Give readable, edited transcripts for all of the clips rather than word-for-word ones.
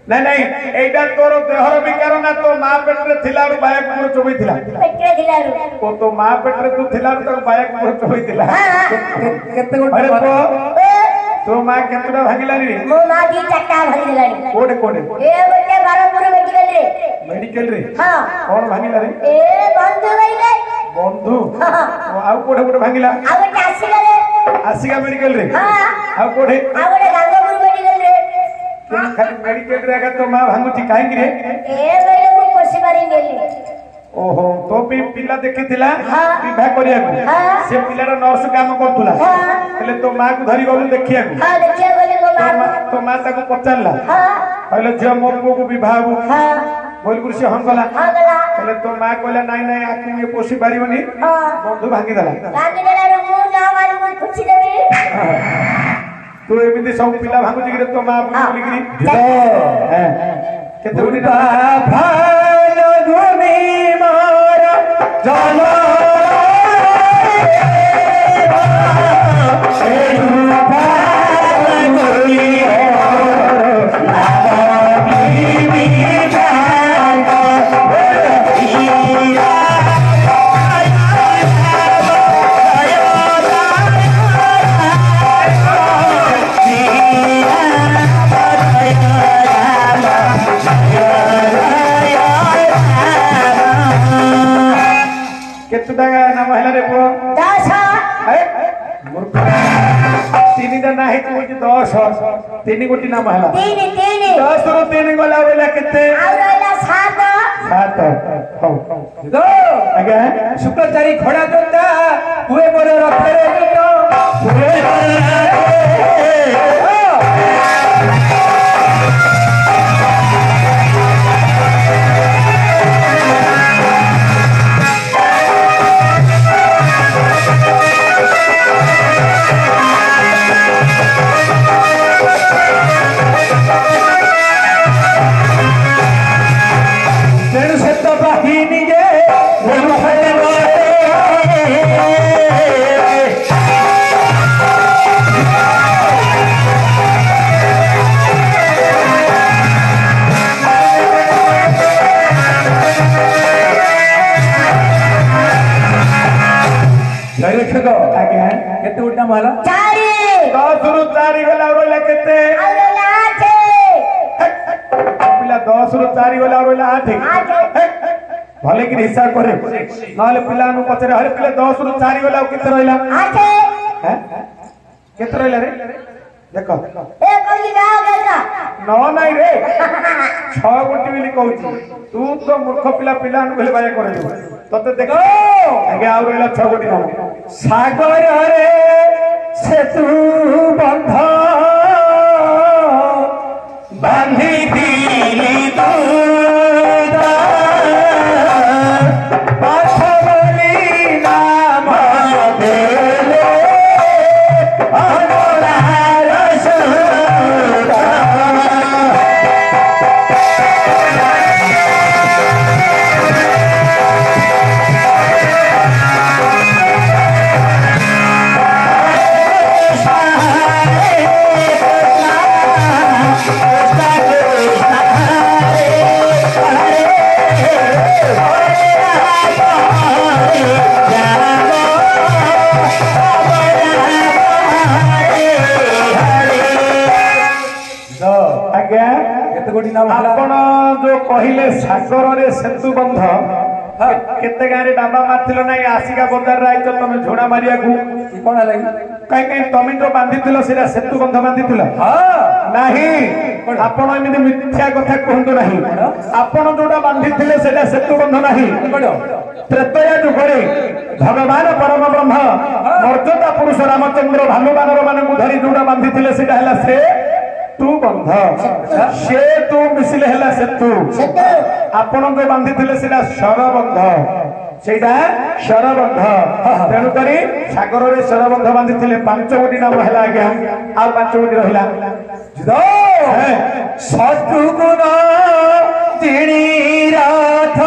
नहीं नहीं एटा तोर देहर विकार ना तो मां पेट रे थिला बाया कुकुर चोबई थिला पेट रे थिला को तो मां पेट रे तू थिला तो बाया कुकुर चोबई थिला केते गोटे तो मां केतरा भागिलानी रे मो मां दी चक्का भागी देलानी कोडे कोडे ए गोटे बारपुर मेडिकल रे हां कोन भागिला रे ए बंधु गइले बंधु आउ कोडे कोडे भागिला आ गोटे आसीगा मेडिकल रे हां आउ कोडे आ गोटे गांगपुर मेडिकल रे खाली मेडिकल रे आगा तो मां भांगुची काहे रे ए गइले को कोसी मारी गेली ओहो तो भी पिला देखिथिला विवाह करिया को से पिलारा नर्स काम करथुला हेले तो मां को धरि गलु देखिया को हां देखिया गले मां तो मां ताको पचारला कहले जे मोर को विवाह हो बोल कुर्सी हम गला हेले तो मां कहला नाही नाही आकु ये पोसी पारिबनी बंधु भांगी देला रे मु ना मारी मु खुशी देबी तू एमिति सब पिला भांगुची कि तो मां बोली कि केते उडी भाल धुनी मारा जाना नाम है रे पो 10 तीन दा नाही तो 10 तीन गोटी नाम है 10 रो 3 गला बोला केते आ रहला 7 हो दो आगे शुक्राचारी खड़ा जोता हुए मोर रखे रे तो हुए केते उठा माला 4 10 रु 4 गला रोला केते आरोला 8 पिला 10 रु 4 गला रोला 8 भले कि हिसाब करे नाले पिला नु पचरे हरे पिला 10 रु 4 गला केते रहला 8 हैं केते रहला रे देखो ए कहि ना गला न नाही रे 6 गोटी बिली कहूची तू तो मूर्ख पिला पिला नु भेले बाया करे तते देखो आगे आ रहला 6 गोटी नाम सागर रे सेतु बंध बांधी दिली दूध पाछ बोली गोटी नाम आपण जो कहले सागर रे सेतु बंध केते गारे डाबा मारथिलो नाही आसिका बजार रे आइतो तमे झोडा मारिया को कोन हलै काई काई तमे जो बांधिथिलो सेरा सेतु बंध बांधिथिलो हां नाही आपण एमिति मिथ्या कथा कहंतु नाही आपण जोडा बांधिथिले सेटा सेतु बंध नाही त्रेतया जुगरे भगवान परम ब्रह्म मर्यादा पुरुष रामचंद्र भानु बानर मानकु धरि जोडा बांधिथिले सेटा हला से तू बंध से तू मिसिले हला सेतु आपण जो बांधिथिले सेटा सरबंध सेटा सरबंध तेणु करी सागर रे सरबंध बांधिथिले पांच गोटी नाम हला आज्ञा आ पांच गोटी रहिला सतुगुण तिणी राथ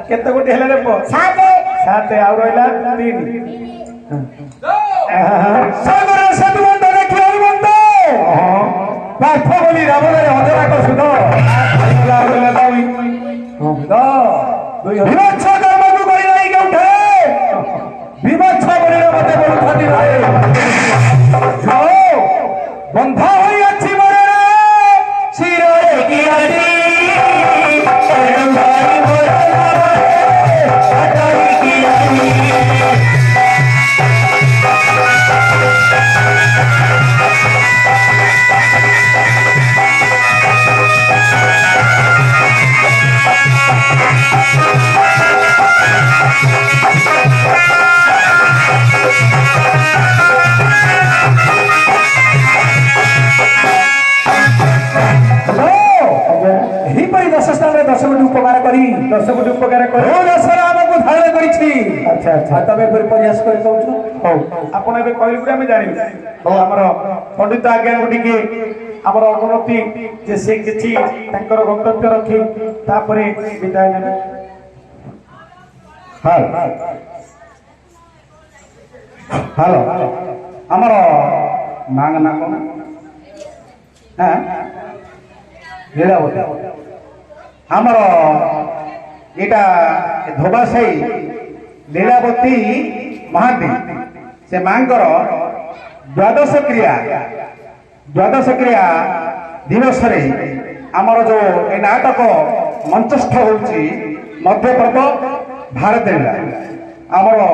केते गोटी हेले रे पो सात आ रहिला 3 सागर सेतु बंध देखियो बंध पाठ बोली राम रे अधरा को सुध हेला हेला दाई विमोक्ष कर्म को करी नहीं के उठे विमोक्ष बोली रे मते बोल खाती भाई जाओ बंधा होई अछि मरे रे सिरे की आदि दस कोटी उपकार कर आमको धारण कर अच्छा अच्छा तबे फिर प्रयास कर कहू हो आपण एबे कहली पुरा हम जानि हो हमर पंडित आज्ञा गुडी के हमर अवनति जे से किछि तांकर वक्तव्य रखी तापरे विदाय नेबे हेलो हमर मांग ना कोन हां लीला होता हमर एटा धोबासाई लीलावती महादी से मांकर द्वादश क्रिया दिवस रे आमर जो ए नाटक मंचस्थ होउची मध्य पर्व भारत आमर